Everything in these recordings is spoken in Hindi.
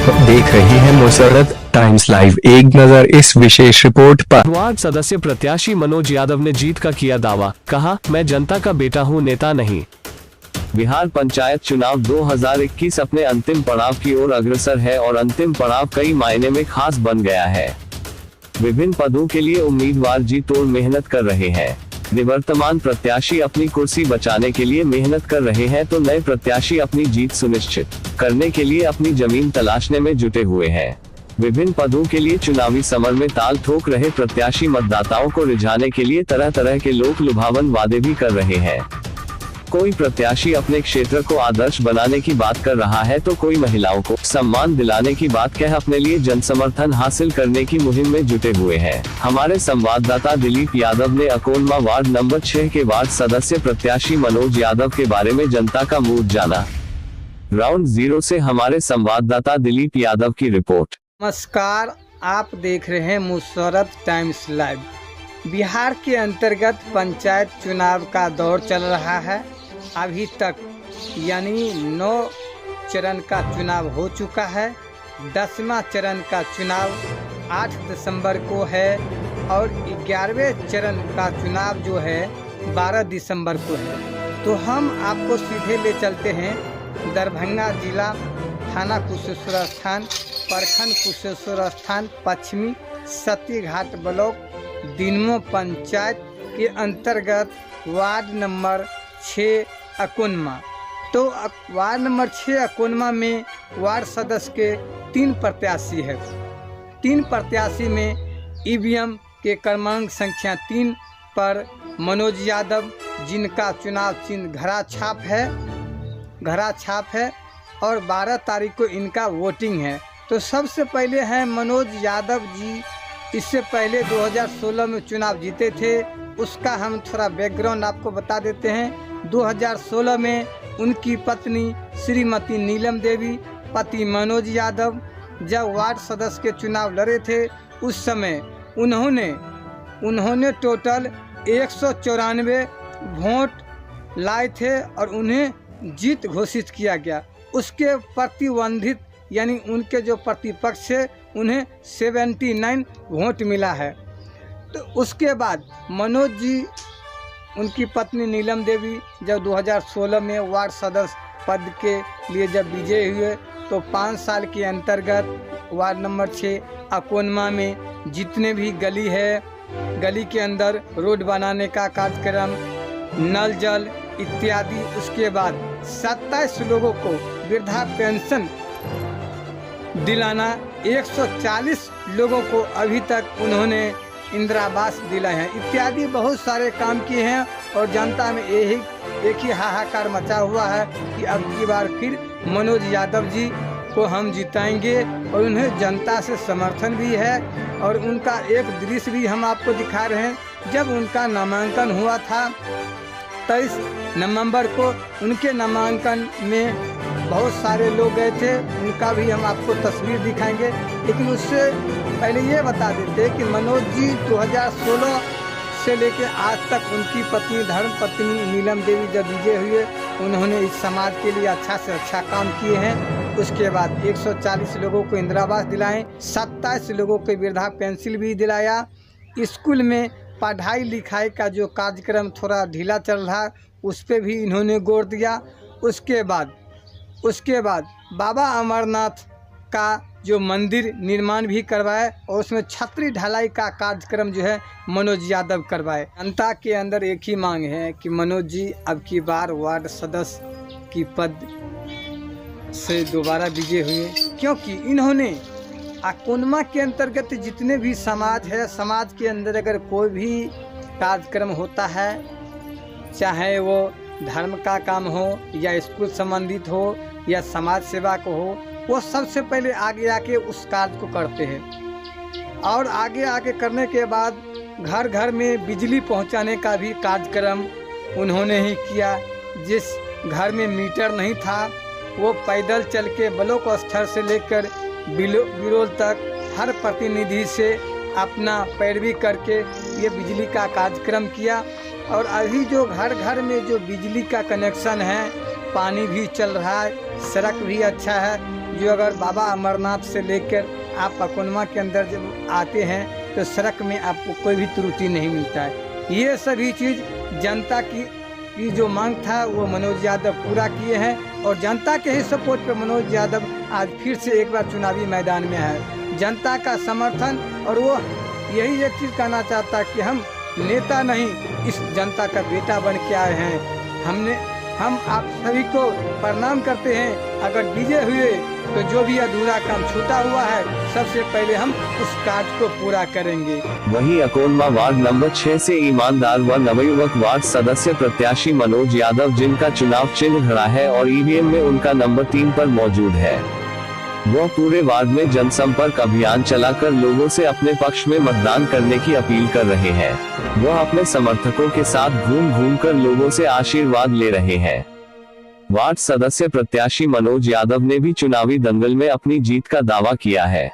आप देख रहे हैं मुसर्रत टाइम्स लाइव। एक नजर इस विशेष रिपोर्ट पर। वार्ड सदस्य प्रत्याशी मनोज यादव ने जीत का किया दावा, कहा मैं जनता का बेटा हूं, नेता नहीं। बिहार पंचायत चुनाव 2021 अपने अंतिम पड़ाव की ओर अग्रसर है और अंतिम पड़ाव कई मायने में खास बन गया है। विभिन्न पदों के लिए उम्मीदवार जी तोड़ मेहनत कर रहे हैं। निवर्तमान प्रत्याशी अपनी कुर्सी बचाने के लिए मेहनत कर रहे हैं तो नए प्रत्याशी अपनी जीत सुनिश्चित करने के लिए अपनी जमीन तलाशने में जुटे हुए हैं। विभिन्न पदों के लिए चुनावी समर में ताल ठोक रहे प्रत्याशी मतदाताओं को रिझाने के लिए तरह तरह के लोक लुभावन वादे भी कर रहे हैं। कोई प्रत्याशी अपने क्षेत्र को आदर्श बनाने की बात कर रहा है तो कोई महिलाओं को सम्मान दिलाने की बात कह अपने लिए जनसमर्थन हासिल करने की मुहिम में जुटे हुए हैं। हमारे संवाददाता दिलीप यादव ने अकोनमा वार्ड नंबर 6 के वार्ड सदस्य प्रत्याशी मनोज यादव के बारे में जनता का मूड जाना। ग्राउंड जीरो से हमारे संवाददाता दिलीप यादव की रिपोर्ट। नमस्कार, आप देख रहे हैं मुसर्रत टाइम्स लाइव। बिहार के अंतर्गत पंचायत चुनाव का दौर चल रहा है। अभी तक यानी 9 चरण का चुनाव हो चुका है। 10वां चरण का चुनाव 8 दिसंबर को है और 11वें चरण का चुनाव जो है 12 दिसंबर को है। तो हम आपको सीधे ले चलते हैं दरभंगा जिला, थाना कुशेश्वर स्थान, प्रखंड कुशेश्वर स्थान, पश्चिमी सतीघाट ब्लॉक, दिनमो पंचायत के अंतर्गत वार्ड नंबर 6 अकोनमा। तो वार्ड नंबर 6 अकोनमा में वार्ड सदस्य के 3 प्रत्याशी है। 3 प्रत्याशी में ईवीएम के क्रमांक संख्या 3 पर मनोज यादव, जिनका चुनाव चिन्ह घड़ा छाप है और 12 तारीख को इनका वोटिंग है। तो सबसे पहले हैं मनोज यादव जी। इससे पहले 2016 में चुनाव जीते थे, उसका हम थोड़ा बैकग्राउंड आपको बता देते हैं। 2016 में उनकी पत्नी श्रीमती नीलम देवी, पति मनोज यादव जब वार्ड सदस्य के चुनाव लड़े थे, उस समय उन्होंने टोटल 194 वोट लाए थे और उन्हें जीत घोषित किया गया। उसके प्रतिद्वंदित यानी उनके जो प्रतिपक्ष है उन्हें 79 वोट मिला है। तो उसके बाद मनोज जी, उनकी पत्नी नीलम देवी जब 2016 में वार्ड सदस्य पद के लिए जब विजयी हुए तो 5 साल के अंतर्गत वार्ड नंबर 6 अकोनमा में जितने भी गली है, गली के अंदर रोड बनाने का कार्यक्रम, नल जल इत्यादि, उसके बाद 27 लोगों को वृद्धा पेंशन दिलाना, 140 लोगों को अभी तक उन्होंने इंदिरा आवास दिलाए हैं, इत्यादि बहुत सारे काम किए हैं। और जनता में एक ही हाहाकार मचा हुआ है कि अब की बार फिर मनोज यादव जी को हम जिताएंगे और उन्हें जनता से समर्थन भी है। और उनका एक दृश्य भी हम आपको दिखा रहे हैं। जब उनका नामांकन हुआ था 23 नवंबर को, उनके नामांकन में बहुत सारे लोग गए े, उनका भी हम आपको तस्वीर दिखाएंगे। लेकिन उससे पहले ये बता देते कि मनोज जी 2016 से लेकर आज तक उनकी पत्नी धर्मपत्नी नीलम देवी जब विजय हुए, उन्होंने इस समाज के लिए अच्छा से अच्छा काम किए हैं। उसके बाद 140 लोगों को इंदिरा आवास दिलाएं, 27 लोगों को वृद्धा पेंशन भी दिलाया। स्कूल में पढ़ाई लिखाई का जो कार्यक्रम थोड़ा ढीला चल रहा, उस पर भी इन्होंने गौर दिया। उसके बाद बाबा अमरनाथ का जो मंदिर निर्माण भी करवाए और उसमें छतरी ढलाई का कार्यक्रम जो है मनोज यादव करवाए। जनता के अंदर एक ही मांग है कि मनोज जी अब की बार वार्ड सदस्य की पद से दोबारा विजय हुए, क्योंकि इन्होंने अकोनमा के अंतर्गत जितने भी समाज है, समाज के अंदर अगर कोई भी कार्यक्रम होता है, चाहे वो धर्म का काम हो या स्कूल संबंधित हो या समाज सेवा को हो, वो सबसे पहले आगे आके उस कार्य को करते हैं। और आगे करने के बाद घर घर में बिजली पहुंचाने का भी कार्यक्रम उन्होंने ही किया। जिस घर में मीटर नहीं था, वो पैदल चल के ब्लॉक स्तर से लेकर बिरोल तक हर प्रतिनिधि से अपना पैरवी करके ये बिजली का कार्यक्रम किया। और अभी जो घर घर में जो बिजली का कनेक्शन है, पानी भी चल रहा है, सड़क भी अच्छा है, जो अगर बाबा अमरनाथ से लेकर आप अकोनमा के अंदर जब आते हैं तो सड़क में आपको कोई भी त्रुटि नहीं मिलता है। ये सभी चीज़ जनता की जो मांग था वो मनोज यादव पूरा किए हैं और जनता के ही सपोर्ट पर मनोज यादव आज फिर से एक बार चुनावी मैदान में है। जनता का समर्थन और वो यही एक चीज़ कहना चाहता है कि हम नेता नहीं, इस जनता का बेटा बन के आए हैं। हम आप सभी को प्रणाम करते हैं। अगर विजय हुए तो जो भी अधूरा काम छूटा हुआ है सबसे पहले हम उस कार्य को पूरा करेंगे। वहीं अकोनमा वार्ड नंबर 6 से ईमानदार व नवयुवक वार्ड सदस्य प्रत्याशी मनोज यादव, जिनका चुनाव चिन्ह घड़ा है और ईवीएम में उनका नंबर 3 पर मौजूद है, वह पूरे वार्ड में जनसंपर्क अभियान चलाकर लोगों से अपने पक्ष में मतदान करने की अपील कर रहे हैं। वह अपने समर्थकों के साथ घूम कर लोगों से आशीर्वाद ले रहे हैं। वार्ड सदस्य प्रत्याशी मनोज यादव ने भी चुनावी दंगल में अपनी जीत का दावा किया है।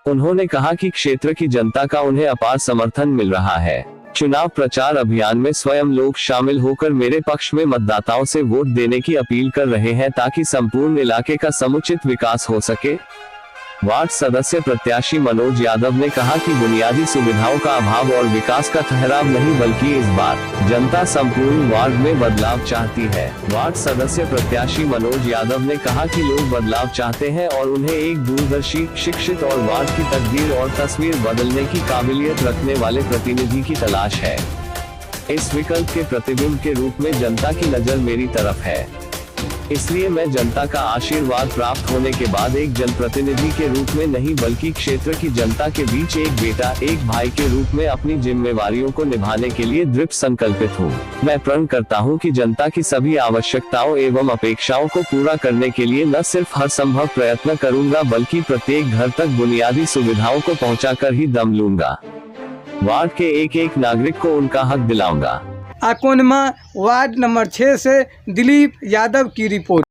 उन्होंने कहा कि क्षेत्र की जनता का उन्हें अपार समर्थन मिल रहा है। चुनाव प्रचार अभियान में स्वयं लोग शामिल होकर मेरे पक्ष में मतदाताओं से वोट देने की अपील कर रहे हैं ताकि संपूर्ण इलाके का समुचित विकास हो सके। वार्ड सदस्य प्रत्याशी मनोज यादव ने कहा कि बुनियादी सुविधाओं का अभाव और विकास का ठहराव नहीं, बल्कि इस बार जनता संपूर्ण वार्ड में बदलाव चाहती है। वार्ड सदस्य प्रत्याशी मनोज यादव ने कहा कि लोग बदलाव चाहते हैं और उन्हें एक दूरदर्शी, शिक्षित और वार्ड की तकदीर और तस्वीर बदलने की काबिलियत रखने वाले प्रतिनिधि की तलाश है। इस विकल्प के प्रतिबिंब के रूप में जनता की नजर मेरी तरफ है, इसलिए मैं जनता का आशीर्वाद प्राप्त होने के बाद एक जनप्रतिनिधि के रूप में नहीं, बल्कि क्षेत्र की जनता के बीच एक बेटा, एक भाई के रूप में अपनी जिम्मेवारियों को निभाने के लिए दृढ़ संकल्पित हूँ। मैं प्रण करता हूँ कि जनता की सभी आवश्यकताओं एवं अपेक्षाओं को पूरा करने के लिए न सिर्फ हर संभव प्रयत्न करूँगा, बल्कि प्रत्येक घर तक बुनियादी सुविधाओं को पहुँचाकर ही दम लूंगा। वार्ड के एक नागरिक को उनका हक दिलाऊंगा। अकोनमा वार्ड नंबर 6 से दिलीप यादव की रिपोर्ट।